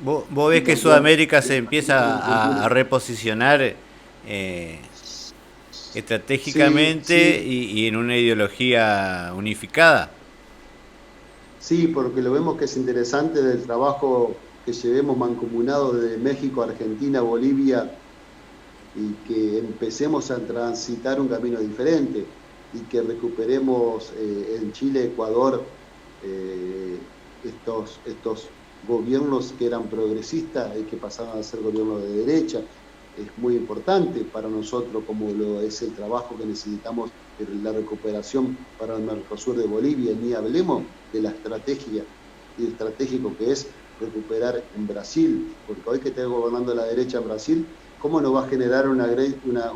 Vos y ves que cambiar Sudamérica se el país empieza en cultura. a reposicionar Sí, estratégicamente sí, y en una ideología unificada. sí, porque lo vemos que es interesante del trabajo que llevemos mancomunado desde México, Argentina, Bolivia y que empecemos a transitar un camino diferente y que recuperemos en Chile, Ecuador, estos gobiernos que eran progresistas y que pasaban a ser gobiernos de derecha. Es muy importante para nosotros, como lo es el trabajo que necesitamos, la recuperación para el Mercosur de Bolivia, ni hablemos de la estrategia y estratégico que es recuperar en Brasil, porque hoy que está gobernando la derecha en Brasil, ¿cómo no va a generar una grieta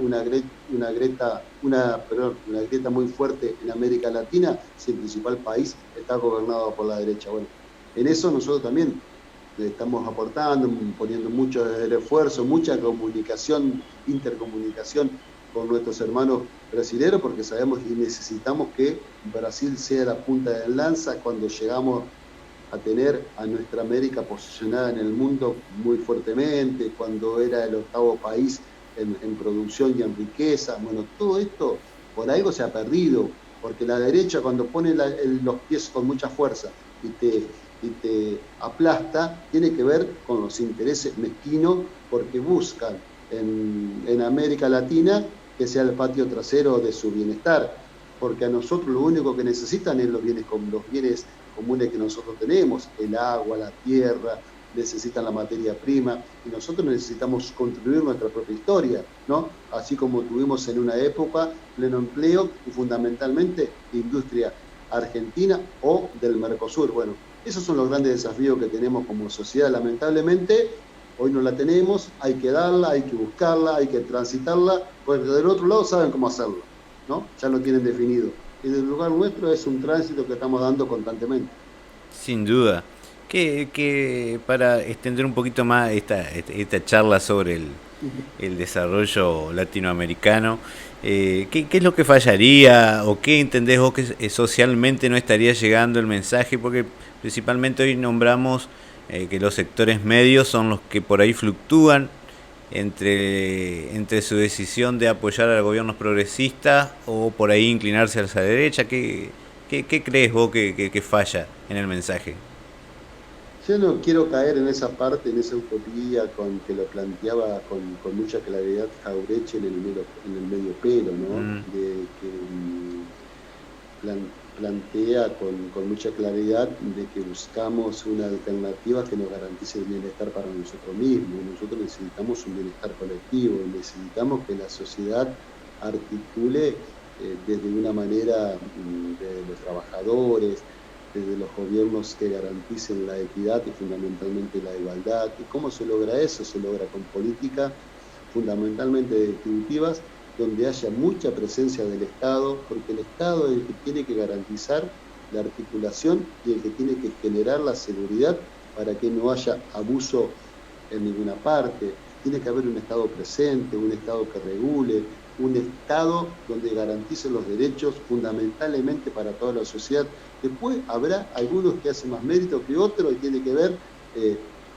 muy fuerte en América Latina si el principal país está gobernado por la derecha? Bueno, en eso nosotros también le estamos aportando, poniendo mucho el esfuerzo, mucha comunicación, intercomunicación con nuestros hermanos brasileños, porque sabemos y necesitamos que Brasil sea la punta de lanza cuando llegamos a tener a nuestra América posicionada en el mundo muy fuertemente, cuando era el octavo país en producción y en riqueza. Bueno, todo esto por algo se ha perdido, porque la derecha cuando pone los pies con mucha fuerza y te aplasta, tiene que ver con los intereses mezquinos, porque buscan en América Latina que sea el patio trasero de su bienestar, porque a nosotros lo único que necesitan es los bienes comunes que nosotros tenemos, el agua, la tierra, necesitan la materia prima, y nosotros necesitamos construir nuestra propia historia, ¿no? Así como tuvimos en una época pleno empleo y fundamentalmente industria argentina o del Mercosur. Bueno, esos son los grandes desafíos que tenemos como sociedad. Lamentablemente, hoy no la tenemos, hay que darla, hay que buscarla, hay que transitarla, porque del otro lado saben cómo hacerlo, ¿no? Ya lo tienen definido. Y del lugar nuestro es un tránsito que estamos dando constantemente. Sin duda. Que para extender un poquito más esta charla sobre el desarrollo latinoamericano, ¿qué es lo que fallaría o qué entendés vos que socialmente no estaría llegando el mensaje? Porque principalmente hoy nombramos que los sectores medios son los que por ahí fluctúan entre su decisión de apoyar a gobiernos progresistas o por ahí inclinarse hacia la derecha. ¿Qué crees vos que falla en el mensaje? Yo no quiero caer en esa parte, en esa utopía con que lo planteaba con mucha claridad Jaureche en el medio pelo, ¿no? Mm, De que plantea con mucha claridad de que buscamos una alternativa que nos garantice el bienestar para nosotros mismos. Nosotros necesitamos un bienestar colectivo, necesitamos que la sociedad articule desde una manera de los trabajadores, desde los gobiernos que garanticen la equidad y fundamentalmente la igualdad. ¿Y cómo se logra eso? Se logra con políticas fundamentalmente distributivas, donde haya mucha presencia del Estado, porque el Estado es el que tiene que garantizar la articulación y el que tiene que generar la seguridad para que no haya abuso en ninguna parte. Tiene que haber un Estado presente, un Estado que regule, un Estado donde garantice los derechos fundamentalmente para toda la sociedad. Después habrá algunos que hacen más mérito que otros y tiene que ver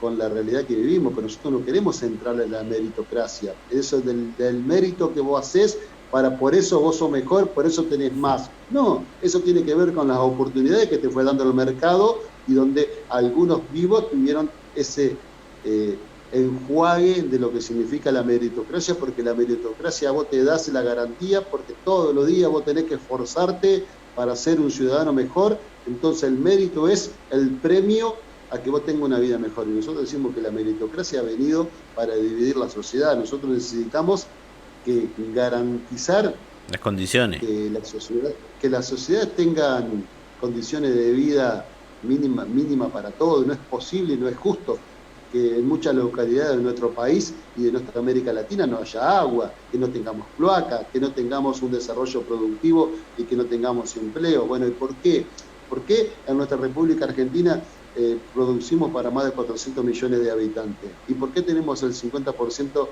con la realidad que vivimos, pero nosotros no queremos entrar en la meritocracia. Eso del mérito que vos haces, para por eso vos sos mejor, por eso tenés más. No, eso tiene que ver con las oportunidades que te fue dando el mercado y donde algunos vivos tuvieron ese enjuague de lo que significa la meritocracia, porque la meritocracia vos te das la garantía, porque todos los días vos tenés que esforzarte para ser un ciudadano mejor, entonces el mérito es el premio a que vos tengas una vida mejor. Y nosotros decimos que la meritocracia ha venido para dividir la sociedad. Nosotros necesitamos que garantizar las condiciones. que la sociedad tenga condiciones de vida mínima para todos. No es posible y no es justo que en muchas localidades de nuestro país y de nuestra América Latina no haya agua, que no tengamos cloaca, que no tengamos un desarrollo productivo y que no tengamos empleo. Bueno, ¿y por qué? ¿Por qué en nuestra República Argentina producimos para más de 400 millones de habitantes? ¿Y por qué tenemos el 50%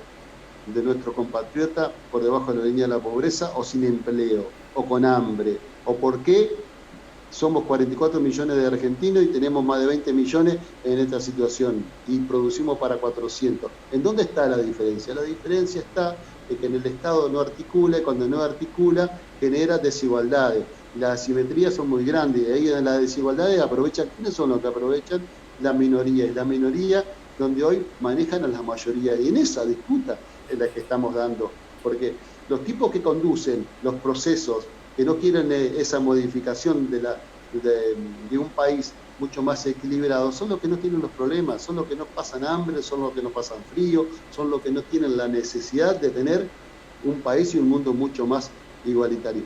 de nuestro compatriota por debajo de la línea de la pobreza o sin empleo o con hambre? ¿O por qué somos 44 millones de argentinos y tenemos más de 20 millones en esta situación y producimos para 400. ¿En dónde está la diferencia? La diferencia está en que en el Estado no articula y cuando no articula genera desigualdades. Las asimetrías son muy grandes y ahí en las desigualdades aprovechan, ¿quiénes son los que aprovechan? La minoría, y la minoría donde hoy manejan a la mayoría. Y en esa disputa es la que estamos dando, porque los tipos que conducen los procesos, que no quieren esa modificación de un país mucho más equilibrado, son los que no tienen los problemas, son los que no pasan hambre, son los que no pasan frío, son los que no tienen la necesidad de tener un país y un mundo mucho más igualitario.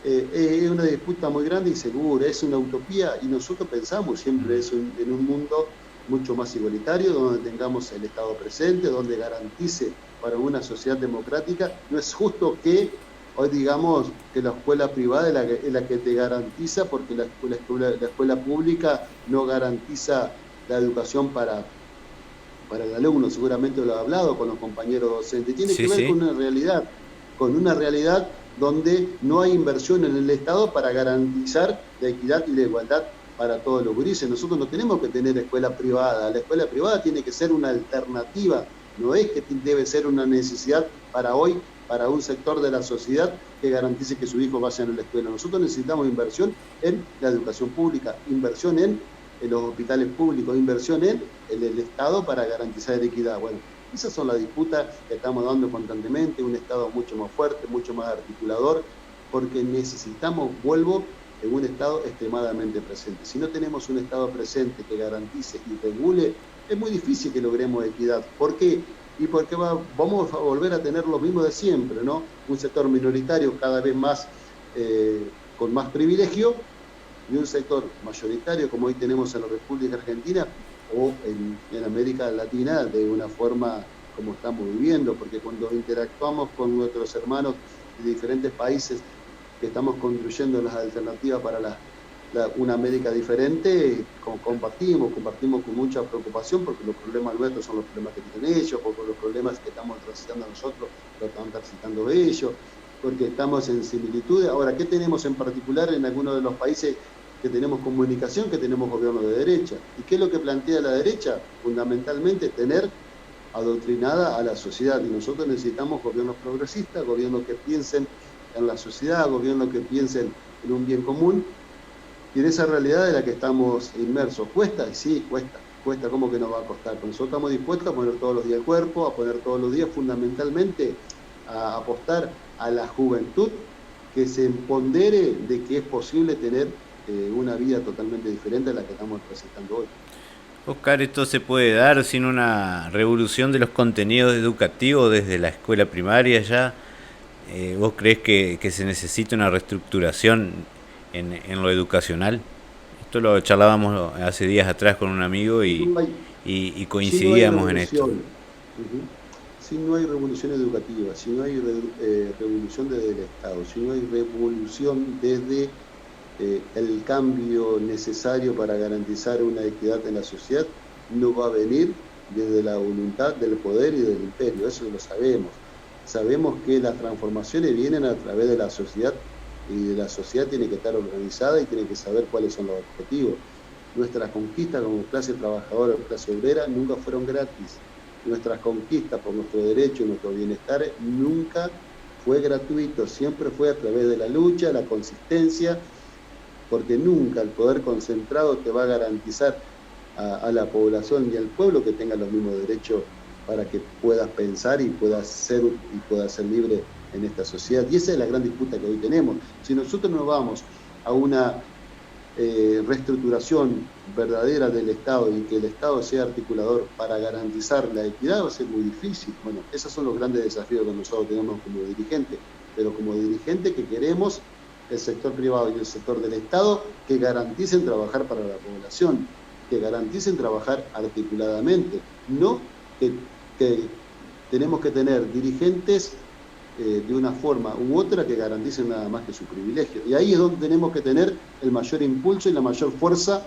Es una disputa muy grande y segura, es una utopía y nosotros pensamos siempre eso en un mundo mucho más igualitario, donde tengamos el Estado presente, donde garantice para una sociedad democrática. No es justo que hoy digamos que la escuela privada es la que te garantiza, porque la escuela pública no garantiza la educación para el alumno. Seguramente lo he hablado con los compañeros docentes. Tiene que ver con una realidad donde no hay inversión en el Estado para garantizar la equidad y la igualdad para todos los gurises. Nosotros no tenemos que tener escuela privada. La escuela privada tiene que ser una alternativa, no es que debe ser una necesidad para hoy, para un sector de la sociedad que garantice que su hijo vaya a la escuela. Nosotros necesitamos inversión en la educación pública, inversión en los hospitales públicos, inversión en el Estado para garantizar la equidad. Bueno, esas son las disputas que estamos dando constantemente, un Estado mucho más fuerte, mucho más articulador, porque necesitamos, vuelvo, en un Estado extremadamente presente. Si no tenemos un Estado presente que garantice y regule, es muy difícil que logremos equidad. ¿Por qué? Y porque vamos a volver a tener lo mismo de siempre, ¿no? Un sector minoritario cada vez más con más privilegio y un sector mayoritario como hoy tenemos en la República Argentina o en América Latina de una forma como estamos viviendo, porque cuando interactuamos con nuestros hermanos de diferentes países que estamos construyendo las alternativas para una América diferente, compartimos con mucha preocupación, porque los problemas nuestros son los problemas que tienen ellos, porque los problemas que estamos transitando nosotros los están transitando ellos, porque estamos en similitudes. Ahora, ¿qué tenemos en particular en algunos de los países que tenemos comunicación, que tenemos gobierno de derecha? ¿Y qué es lo que plantea la derecha? Fundamentalmente tener adoctrinada a la sociedad, y nosotros necesitamos gobiernos progresistas, gobiernos que piensen en la sociedad, gobiernos que piensen en un bien común. Y en esa realidad de la que estamos inmersos, ¿cuesta? Sí, cuesta, ¿cómo que nos va a costar? Pero nosotros estamos dispuestos a poner todos los días el cuerpo, a poner todos los días fundamentalmente a apostar a la juventud, que se empodere de que es posible tener una vida totalmente diferente a la que estamos presentando hoy. Oscar, ¿esto se puede dar sin una revolución de los contenidos educativos desde la escuela primaria ya? ¿Vos crees que se necesita una reestructuración en lo educacional? Esto lo charlábamos hace días atrás con un amigo y coincidíamos en esto. Si no hay revolución educativa, si no hay revolución desde el Estado, si no hay revolución desde el cambio necesario para garantizar una equidad en la sociedad, no va a venir desde la voluntad del poder y del imperio. Eso lo sabemos. Sabemos que las transformaciones vienen a través de la sociedad, y la sociedad tiene que estar organizada y tiene que saber cuáles son los objetivos. Nuestras conquistas como clase trabajadora o clase obrera nunca fueron gratis. Nuestras conquistas por nuestro derecho y nuestro bienestar nunca fue gratuito, siempre fue a través de la lucha, la consistencia, porque nunca el poder concentrado te va a garantizar a la población y al pueblo que tenga los mismos derechos para que puedas pensar y puedas ser libre en esta sociedad. Y esa es la gran disputa que hoy tenemos. Si nosotros no vamos a una reestructuración verdadera del Estado y que el Estado sea articulador para garantizar la equidad, va a ser muy difícil. Bueno, esos son los grandes desafíos que nosotros tenemos como dirigentes, pero como dirigentes que queremos el sector privado y el sector del Estado que garanticen trabajar para la población, que garanticen trabajar articuladamente, no que tenemos que tener dirigentes de una forma u otra que garanticen nada más que su privilegio. Y ahí es donde tenemos que tener el mayor impulso y la mayor fuerza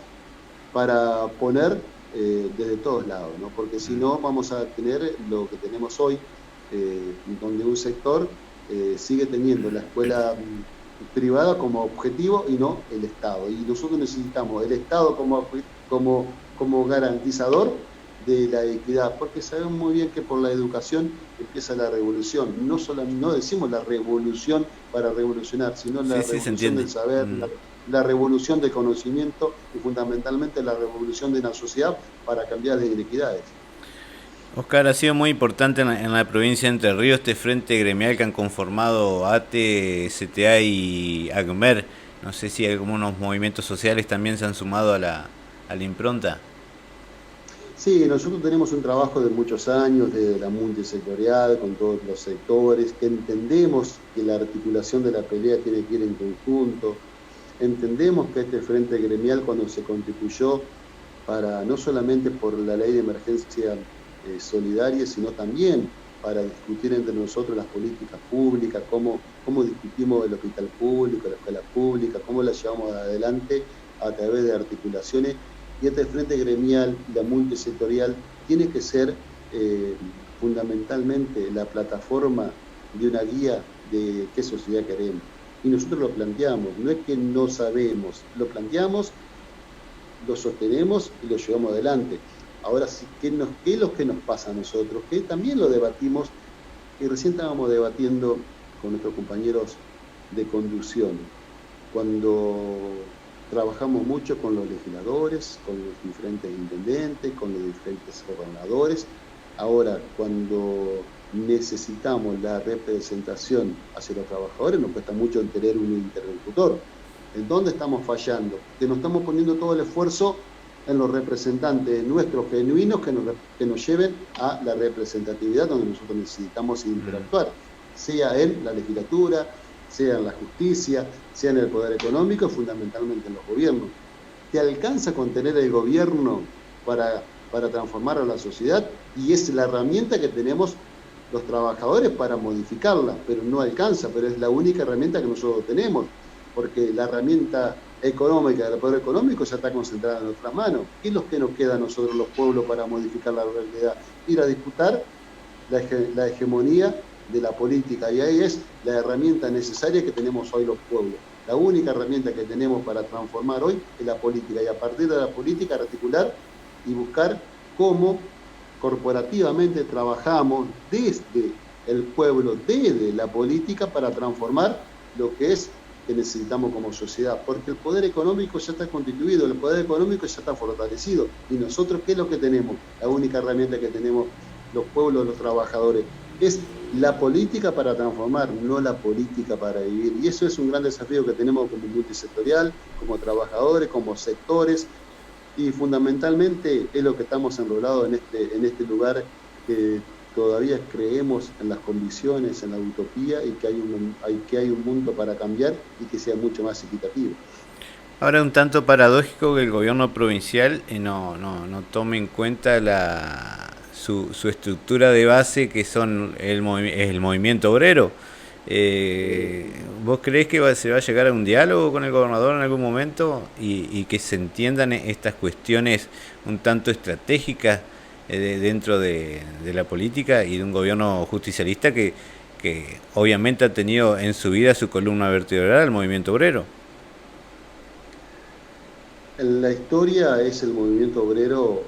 para poner desde todos lados, ¿no? Porque si no vamos a tener lo que tenemos hoy, donde un sector sigue teniendo la escuela privada como objetivo y no el Estado. Y nosotros necesitamos el Estado como garantizador de la equidad, porque sabemos muy bien que por la educación empieza la revolución. No decimos la revolución para revolucionar, sino la Sí, sí, se revolución entiende. del saber, la revolución del conocimiento y fundamentalmente la revolución de una sociedad para cambiar las inequidades. Oscar, ha sido muy importante en la provincia de Entre Ríos este frente gremial que han conformado ATE, CTA y ACMER. No sé si algunos movimientos sociales también se han sumado a la impronta. Sí, nosotros tenemos un trabajo de muchos años, de la multisectorial, con todos los sectores, que entendemos que la articulación de la pelea tiene que ir en conjunto. Entendemos que este frente gremial, cuando se constituyó, para no solamente por la ley de emergencia solidaria, sino también para discutir entre nosotros las políticas públicas, cómo discutimos el hospital público, la escuela pública, cómo la llevamos adelante a través de articulaciones. Y este frente gremial y la multisectorial tiene que ser fundamentalmente la plataforma de una guía de qué sociedad queremos. Y nosotros lo planteamos, no es que no sabemos, lo planteamos, lo sostenemos y lo llevamos adelante. Ahora sí, ¿qué es lo que nos pasa a nosotros? Que también lo debatimos, y recién estábamos debatiendo con nuestros compañeros de conducción, cuando trabajamos mucho con los legisladores, con los diferentes intendentes, con los diferentes gobernadores. Ahora, cuando necesitamos la representación hacia los trabajadores, nos cuesta mucho tener un interlocutor. ¿En dónde estamos fallando? Que no estamos poniendo todo el esfuerzo en los representantes nuestros genuinos que nos lleven a la representatividad donde nosotros necesitamos interactuar, sea en la legislatura, sea en la justicia, sea en el poder económico, fundamentalmente en los gobiernos. ¿Te alcanza con tener el gobierno para transformar a la sociedad? Y es la herramienta que tenemos los trabajadores para modificarla, pero no alcanza, pero es la única herramienta que nosotros tenemos, porque la herramienta económica del poder económico ya está concentrada en nuestras manos. ¿Qué es lo que nos queda a nosotros los pueblos para modificar la realidad? Ir a disputar la hegemonía de la política, y ahí es la herramienta necesaria que tenemos hoy los pueblos. La única herramienta que tenemos para transformar hoy es la política, y a partir de la política articular y buscar cómo corporativamente trabajamos desde el pueblo, desde la política, para transformar lo que es que necesitamos como sociedad, porque el poder económico ya está constituido, el poder económico ya está fortalecido, y nosotros, ¿qué es lo que tenemos? La única herramienta que tenemos los pueblos, los trabajadores, es la política para transformar, no la política para vivir. Y eso es un gran desafío que tenemos como multisectorial, como trabajadores, como sectores, y fundamentalmente es lo que estamos enrolados en este lugar, que todavía creemos en las condiciones, en la utopía, y que hay un mundo para cambiar y que sea mucho más equitativo. Ahora, un tanto paradójico que el gobierno provincial no tome en cuenta su estructura de base, que son el movimiento obrero. ¿Vos creés que se va a llegar a un diálogo con el gobernador en algún momento y que se entiendan estas cuestiones un tanto estratégicas dentro de la política y de un gobierno justicialista que obviamente ha tenido en su vida su columna vertebral el movimiento obrero? En la historia es el movimiento obrero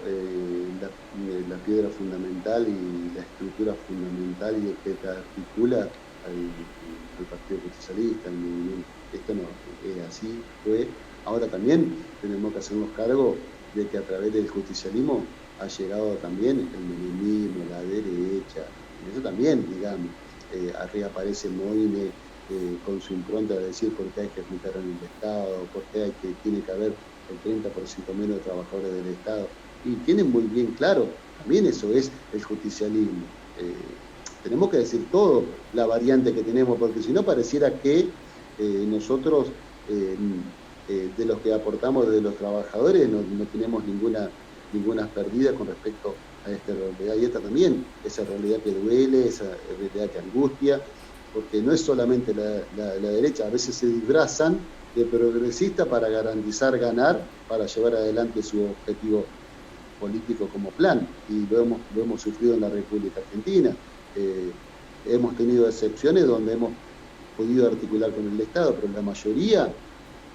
la piedra fundamental y la estructura fundamental, y que te articula al Partido Justicialista, al movimiento. Esto no es así, fue. Ahora también tenemos que hacernos cargo de que a través del justicialismo ha llegado también el menemismo, la derecha, y eso también, digamos, arriba aparece Moine con su impronta de decir por qué hay que juntar en el Estado, por qué tiene que haber el 30% menos de trabajadores del Estado. Y tienen muy bien claro, también eso es el justicialismo. Tenemos que decir todo la variante que tenemos, porque si no pareciera que nosotros, de los que aportamos de los trabajadores, no tenemos ninguna pérdida con respecto a esta realidad. Y esta también, esa realidad que duele, esa realidad que angustia, porque no es solamente la derecha, a veces se disfrazan de progresista para garantizar ganar, para llevar adelante su objetivo político como plan, y lo hemos sufrido en la República Argentina. Hemos tenido excepciones donde hemos podido articular con el Estado, pero la mayoría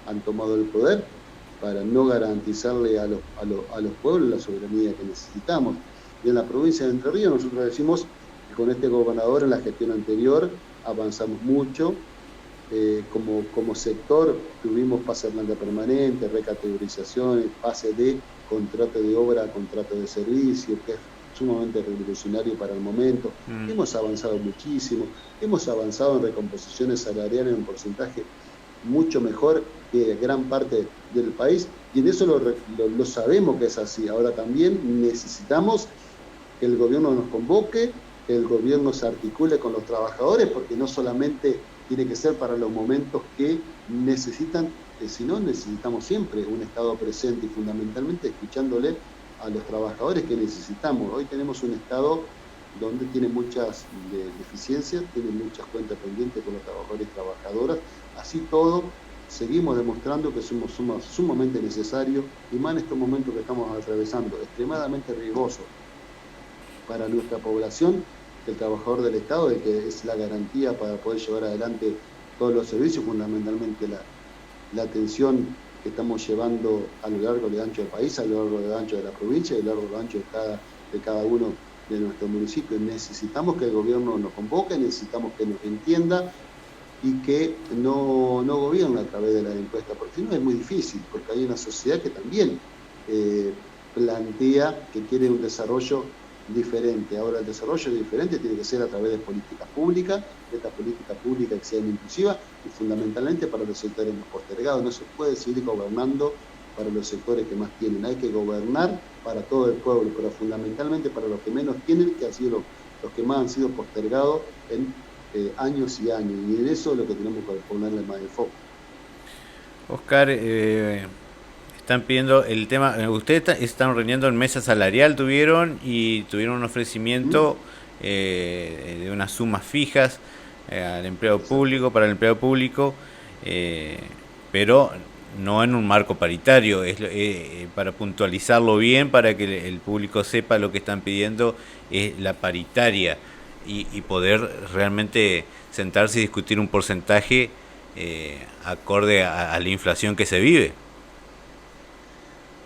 han tomado el poder para no garantizarle a los pueblos la soberanía que necesitamos. Y en la provincia de Entre Ríos nosotros decimos que con este gobernador en la gestión anterior avanzamos mucho. Como sector tuvimos pase a planta permanente, recategorizaciones, pase de contrato de obra a contrato de servicio, que es sumamente revolucionario para el momento. Hemos avanzado muchísimo, hemos avanzado en recomposiciones salariales en un porcentaje mucho mejor que gran parte del país, y en eso lo sabemos que es así. Ahora también necesitamos que el gobierno nos convoque, que el gobierno se articule con los trabajadores, porque no solamente tiene que ser para los momentos que necesitan, sino necesitamos siempre un Estado presente y fundamentalmente escuchándole a los trabajadores que necesitamos. Hoy tenemos un Estado donde tiene muchas deficiencias, tiene muchas cuentas pendientes con los trabajadores y trabajadoras. Así todo, seguimos demostrando que somos sumamente necesarios, y más en estos momentos que estamos atravesando, extremadamente riesgosos para nuestra población. El trabajador del Estado es el que es la garantía para poder llevar adelante todos los servicios, fundamentalmente la atención que estamos llevando a lo largo y ancho del país, a lo largo y ancho de la provincia y a lo largo y ancho de cada uno de nuestros municipios. Necesitamos que el gobierno nos convoque, necesitamos que nos entienda y que no gobierne a través de la encuesta, porque si no es muy difícil, porque hay una sociedad que también plantea que quiere un desarrollo diferente. Ahora, el desarrollo diferente tiene que ser a través de políticas públicas, de estas políticas públicas que sean inclusivas y fundamentalmente para los sectores más postergados. No se puede seguir gobernando para los sectores que más tienen, hay que gobernar para todo el pueblo, pero fundamentalmente para los que menos tienen, que han sido los que más han sido postergados en años y años, y en eso es lo que tenemos que ponerle más enfoque. Oscar, están pidiendo el tema, ustedes están reuniendo en mesa salarial, tuvieron un ofrecimiento de unas sumas fijas al empleado público, para el empleado público, pero no en un marco paritario. Para puntualizarlo bien, para que el público sepa, lo que están pidiendo es la paritaria y poder realmente sentarse y discutir un porcentaje acorde a la inflación que se vive.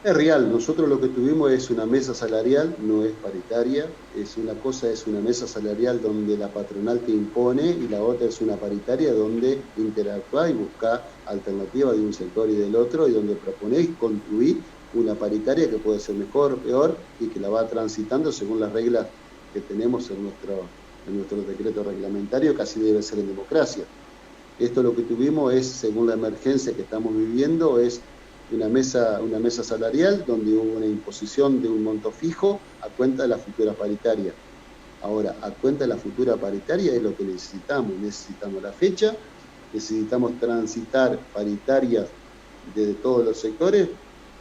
Es real, nosotros lo que tuvimos es una mesa salarial, no es paritaria, es una mesa salarial donde la patronal te impone, y la otra es una paritaria donde interactúa y busca alternativas de un sector y del otro, y donde proponés construir una paritaria que puede ser mejor o peor y que la va transitando según las reglas que tenemos en nuestro decreto reglamentario, que así debe ser en democracia. Esto lo que tuvimos es, según la emergencia que estamos viviendo, es una mesa salarial donde hubo una imposición de un monto fijo a cuenta de la futura paritaria. Ahora, a cuenta de la futura paritaria es lo que necesitamos la fecha, necesitamos transitar paritarias de todos los sectores,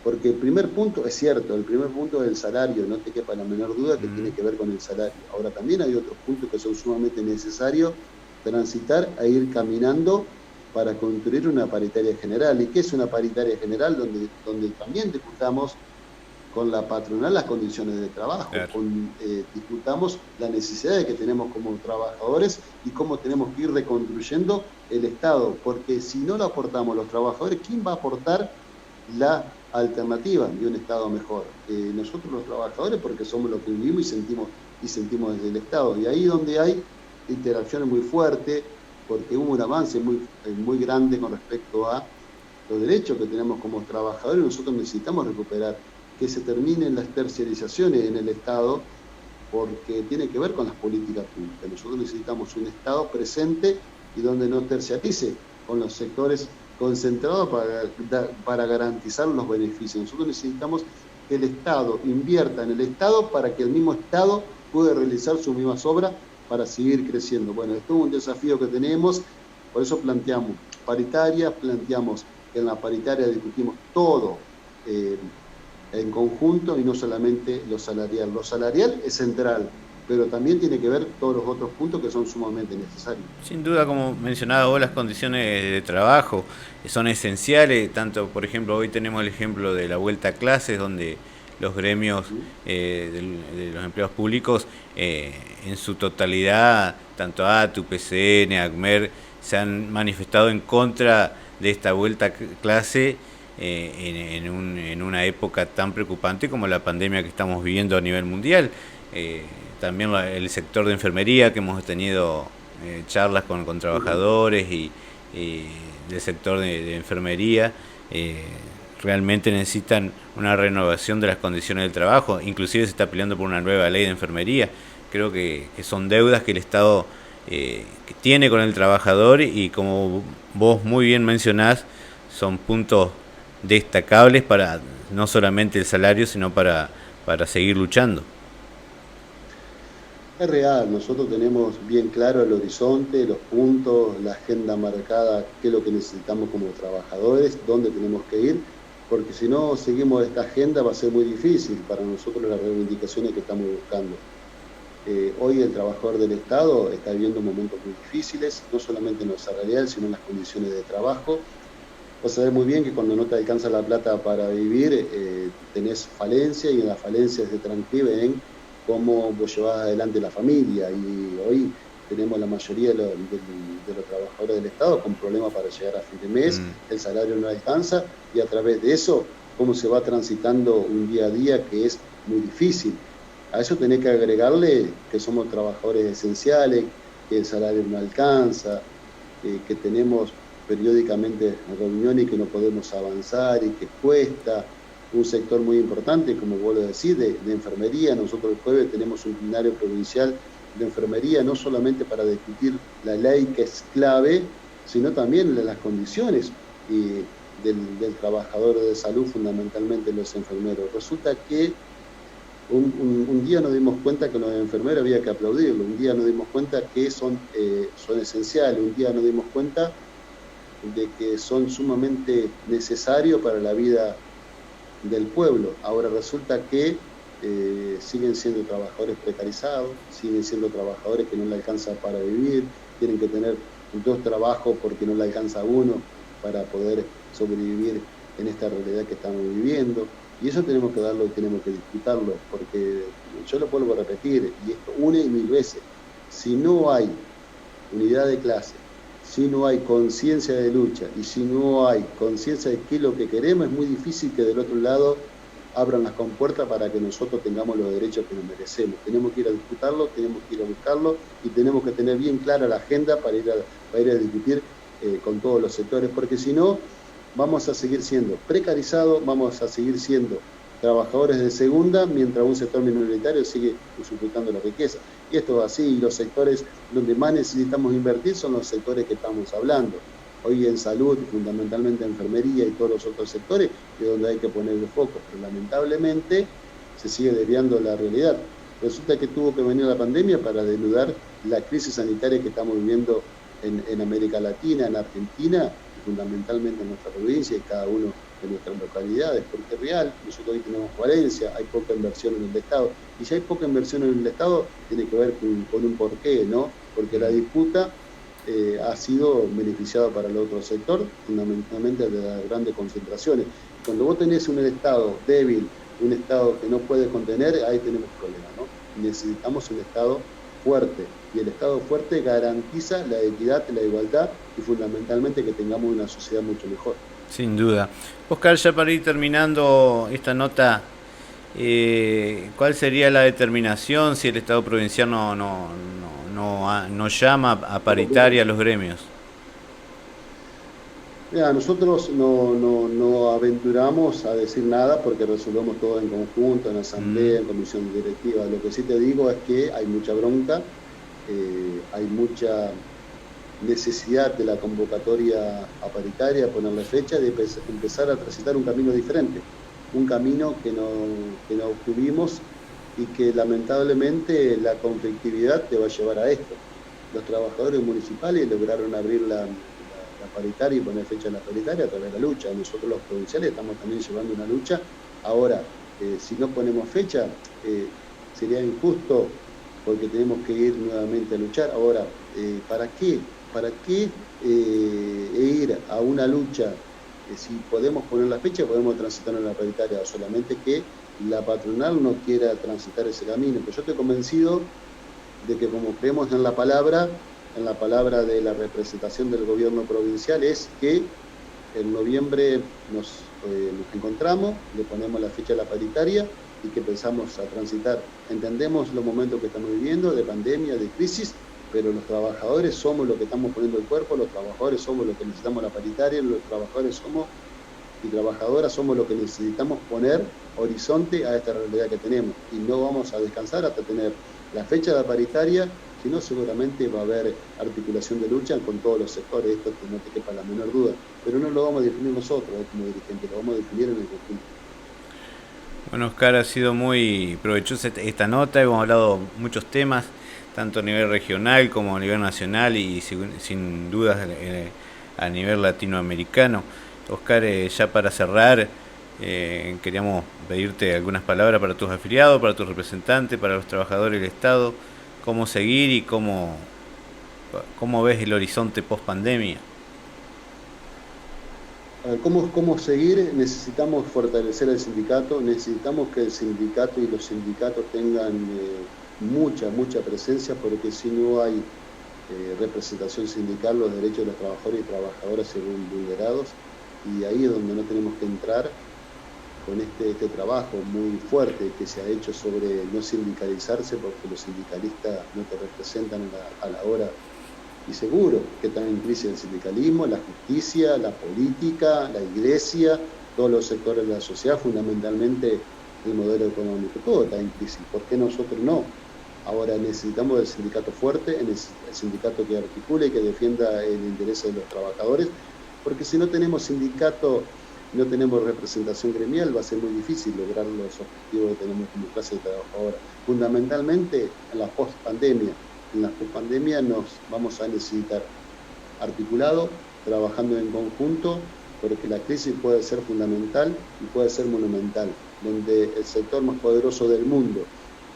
porque el primer punto es cierto, el primer punto es el salario, no te quepa la menor duda que tiene que ver con el salario. Ahora, también hay otros puntos que son sumamente necesarios transitar e ir caminando para construir una paritaria general. ¿Y qué es una paritaria general? Donde también discutamos con la patronal las condiciones de trabajo, claro. Discutamos la necesidad que tenemos como trabajadores y cómo tenemos que ir reconstruyendo el Estado, porque si no lo aportamos los trabajadores, ¿quién va a aportar la alternativa de un Estado mejor? Nosotros los trabajadores, porque somos los que vivimos y sentimos desde el Estado, y ahí donde hay interacciones muy fuertes, porque hubo un avance muy grande con respecto a los derechos que tenemos como trabajadores. Nosotros necesitamos recuperar, que se terminen las terciarizaciones en el Estado, porque tiene que ver con las políticas públicas. Nosotros necesitamos un Estado presente y donde no terciarice con los sectores concentrados para garantizar los beneficios. Nosotros necesitamos que el Estado invierta en el Estado para que el mismo Estado pueda realizar sus mismas obras para seguir creciendo. Bueno, esto es un desafío que tenemos, por eso planteamos paritarias, planteamos que en la paritaria discutimos todo en conjunto y no solamente lo salarial. Lo salarial es central, pero también tiene que ver todos los otros puntos que son sumamente necesarios. Sin duda, como mencionaba vos, las condiciones de trabajo son esenciales, tanto, por ejemplo, hoy tenemos el ejemplo de la vuelta a clases, donde los gremios de los empleados públicos en su totalidad, tanto ATU, PCN, ACMER, se han manifestado en contra de esta vuelta a clase en una época tan preocupante como la pandemia que estamos viviendo a nivel mundial. También el sector de enfermería, que hemos tenido charlas con trabajadores y del sector de enfermería, realmente necesitan una renovación de las condiciones del trabajo. Inclusive se está peleando por una nueva ley de enfermería. Creo que son deudas que el Estado que tiene con el trabajador, y como vos muy bien mencionás, son puntos destacables para no solamente el salario, sino para seguir luchando. Es real, nosotros tenemos bien claro el horizonte, los puntos, la agenda marcada, qué es lo que necesitamos como trabajadores, dónde tenemos que ir, porque si no seguimos esta agenda va a ser muy difícil para nosotros las reivindicaciones que estamos buscando. Hoy el trabajador del Estado está viviendo momentos muy difíciles, no solamente en lo salarial, sino en las condiciones de trabajo. Vos sabés muy bien que cuando no te alcanza la plata para vivir, tenés falencia, y en las falencias se transcribe en cómo vos llevás adelante la familia. Y hoy tenemos la mayoría de los trabajadores del Estado con problemas para llegar a fin de mes, el salario no alcanza, y a través de eso, cómo se va transitando un día a día que es muy difícil. A eso tenés que agregarle que somos trabajadores esenciales, que el salario no alcanza, que tenemos periódicamente reuniones y que no podemos avanzar y que cuesta. Un sector muy importante, como vos lo decís, de enfermería. Nosotros el jueves tenemos un plenario provincial de enfermería, no solamente para discutir la ley, que es clave, sino también las condiciones del trabajador de salud, fundamentalmente los enfermeros. Resulta que un día nos dimos cuenta que los enfermeros había que aplaudirlo, un día nos dimos cuenta que son esenciales, un día nos dimos cuenta de que son sumamente necesarios para la vida del pueblo. Ahora resulta que siguen siendo trabajadores precarizados, siguen siendo trabajadores que no le alcanza para vivir, tienen que tener 2 trabajos porque no le alcanza uno para poder sobrevivir en esta realidad que estamos viviendo. Y eso tenemos que darlo y tenemos que disfrutarlo, porque yo lo vuelvo a repetir, y esto una y mil veces: si no hay unidad de clase, si no hay conciencia de lucha y si no hay conciencia de qué es lo que queremos, es muy difícil que del otro lado abran las compuertas para que nosotros tengamos los derechos que nos merecemos. Tenemos que ir a disputarlo, tenemos que ir a buscarlo, y tenemos que tener bien clara la agenda para ir a discutir con todos los sectores, porque si no, vamos a seguir siendo precarizados, vamos a seguir siendo trabajadores de segunda, mientras un sector minoritario sigue usufructando la riqueza. Y esto es así, y los sectores donde más necesitamos invertir son los sectores que estamos hablando. Hoy en salud, fundamentalmente en enfermería y todos los otros sectores, es donde hay que poner el foco, pero lamentablemente se sigue desviando la realidad. Resulta que tuvo que venir la pandemia para denudar la crisis sanitaria que estamos viviendo en América Latina, en Argentina, y fundamentalmente en nuestra provincia y cada uno de nuestras localidades, porque es real. Nosotros hoy tenemos falencia, hay poca inversión en el Estado, y si hay poca inversión en el Estado, tiene que ver con un porqué, ¿no? Porque la disputa ha sido beneficiada para el otro sector, fundamentalmente de las grandes concentraciones. Cuando vos tenés un Estado débil, un Estado que no puede contener, ahí tenemos problemas, ¿no? Necesitamos un Estado fuerte, y el Estado fuerte garantiza la equidad, la igualdad y fundamentalmente que tengamos una sociedad mucho mejor. Sin duda. Oscar, ya para ir terminando esta nota, ¿cuál sería la determinación si el Estado provincial no llama a paritaria a los gremios? Mira, nosotros no aventuramos a decir nada porque resolvemos todo en conjunto, en asamblea, en comisión directiva. Lo que sí te digo es que hay mucha bronca, hay mucha necesidad de la convocatoria a paritaria, ponerle fecha, de empezar a transitar un camino diferente, un camino que no obtuvimos y que lamentablemente la conflictividad te va a llevar a esto. Los trabajadores municipales lograron abrir la paritaria y poner fecha en la paritaria a través de la lucha. Nosotros los provinciales estamos también llevando una lucha. Ahora, si no ponemos fecha, sería injusto porque tenemos que ir nuevamente a luchar. Ahora, ¿para qué? ¿Para qué ir a una lucha? Si podemos poner la fecha, podemos transitar en la paritaria, solamente que la patronal no quiera transitar ese camino. Pero yo estoy convencido de que como creemos en la palabra, en la palabra de la representación del gobierno provincial es que en noviembre nos encontramos, le ponemos la fecha a la paritaria y que empezamos a transitar. Entendemos los momentos que estamos viviendo, de pandemia, de crisis, pero los trabajadores somos los que estamos poniendo el cuerpo, los trabajadores somos los que necesitamos la paritaria, los trabajadores somos y trabajadoras somos los que necesitamos poner horizonte a esta realidad que tenemos. Y no vamos a descansar hasta tener la fecha de la paritaria, si no seguramente va a haber articulación de lucha con todos los sectores, esto no te quepa la menor duda. Pero no lo vamos a definir nosotros como dirigentes, lo vamos a definir en el conjunto. Bueno, Oscar, ha sido muy provechosa esta nota, hemos hablado muchos temas, tanto a nivel regional como a nivel nacional y sin dudas a nivel latinoamericano. Oscar, ya para cerrar, queríamos pedirte algunas palabras para tus afiliados, para tus representantes, para los trabajadores del Estado, cómo seguir y cómo ves el horizonte post pandemia. ¿Cómo seguir? Necesitamos fortalecer el sindicato, necesitamos que el sindicato y los sindicatos tengan mucha presencia, porque si no hay representación sindical, los derechos de los trabajadores y trabajadoras se ven vulnerados, y ahí es donde no tenemos que entrar con este trabajo muy fuerte que se ha hecho sobre no sindicalizarse, porque los sindicalistas no te representan a la hora. Y seguro que están en crisis el sindicalismo, la justicia, la política, la iglesia, todos los sectores de la sociedad, fundamentalmente el modelo económico, todo está en crisis. ¿Por qué nosotros no? Ahora necesitamos el sindicato fuerte, el sindicato que articule y que defienda el interés de los trabajadores, porque si no tenemos sindicato, no tenemos representación gremial, va a ser muy difícil lograr los objetivos que tenemos como clase de trabajadora. Fundamentalmente en la post-pandemia. En la post-pandemia nos vamos a necesitar articulado, trabajando en conjunto, porque la crisis puede ser fundamental y puede ser monumental, donde el sector más poderoso del mundo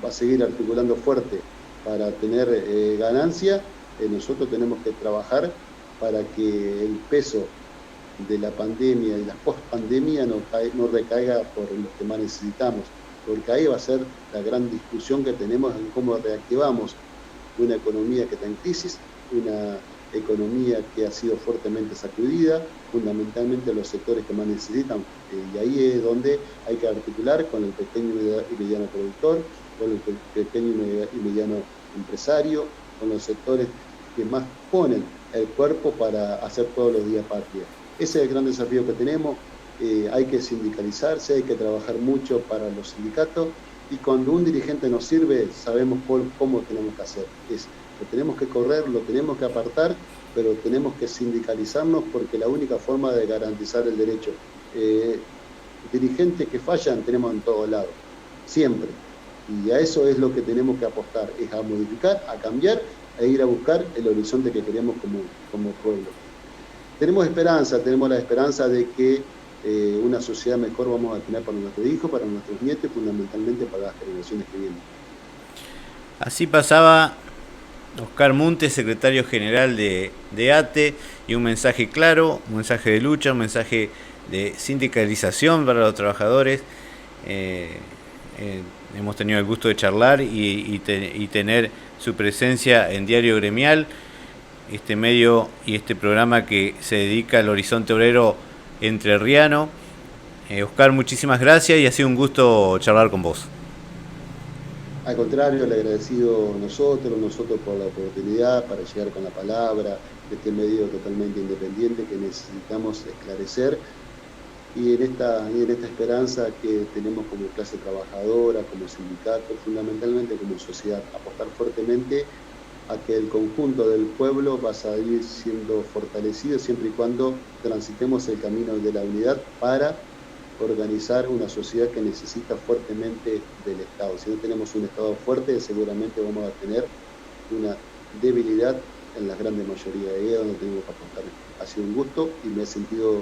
va a seguir articulando fuerte para tener ganancia. Nosotros tenemos que trabajar para que el peso de la pandemia y la post-pandemia no recaiga por los que más necesitamos, porque ahí va a ser la gran discusión que tenemos en cómo reactivamos una economía que está en crisis, una economía que ha sido fuertemente sacudida, fundamentalmente los sectores que más necesitan, y ahí es donde hay que articular con el pequeño y mediano productor, con el pequeño y mediano empresario, con los sectores que más ponen el cuerpo para hacer todos los días patria. Ese es el gran desafío que tenemos. Hay que sindicalizarse, hay que trabajar mucho para los sindicatos, y cuando un dirigente nos sirve, sabemos cómo tenemos que hacer. Lo tenemos que correr, lo tenemos que apartar, pero tenemos que sindicalizarnos, porque la única forma de garantizar el derecho. Dirigentes que fallan tenemos en todos lados, siempre. Y a eso es lo que tenemos que apostar, es a modificar, a cambiar e ir a buscar el horizonte que queremos como pueblo. Tenemos la esperanza de que una sociedad mejor vamos a tener para nuestros hijos, para nuestros nietos y fundamentalmente para las generaciones que vienen. Así pasaba Oscar Muntes, secretario general de ATE, y un mensaje claro, un mensaje de lucha, un mensaje de sindicalización para los trabajadores. Hemos tenido el gusto de charlar y tener su presencia en Diario Gremial, este medio y este programa que se dedica al horizonte obrero entrerriano. Oscar, muchísimas gracias y ha sido un gusto charlar con vos. Al contrario, le agradecido nosotros por la oportunidad para llegar con la palabra de este medio totalmente independiente que necesitamos esclarecer, y en esta esperanza que tenemos como clase trabajadora, como sindicato, fundamentalmente como sociedad, apostar fuertemente a que el conjunto del pueblo va a seguir siendo fortalecido siempre y cuando transitemos el camino de la unidad para organizar una sociedad que necesita fuertemente del Estado. Si no tenemos un Estado fuerte, seguramente vamos a tener una debilidad en la grande mayoría de ellas, donde tenemos que apostar. Ha sido un gusto y me he sentido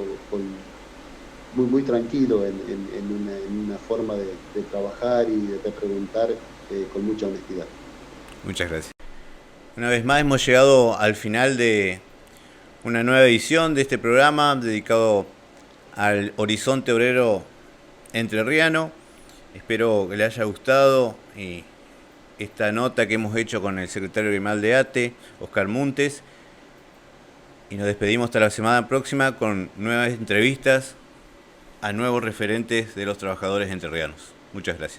muy tranquilo en una forma de trabajar y de preguntar con mucha honestidad. Muchas gracias. Una vez más hemos llegado al final de una nueva edición de este programa dedicado al horizonte obrero entrerriano. Espero que le haya gustado y esta nota que hemos hecho con el secretario gremial de ATE, Oscar Muntes, y nos despedimos hasta la semana próxima con nuevas entrevistas a nuevos referentes de los trabajadores entrerrianos. Muchas gracias.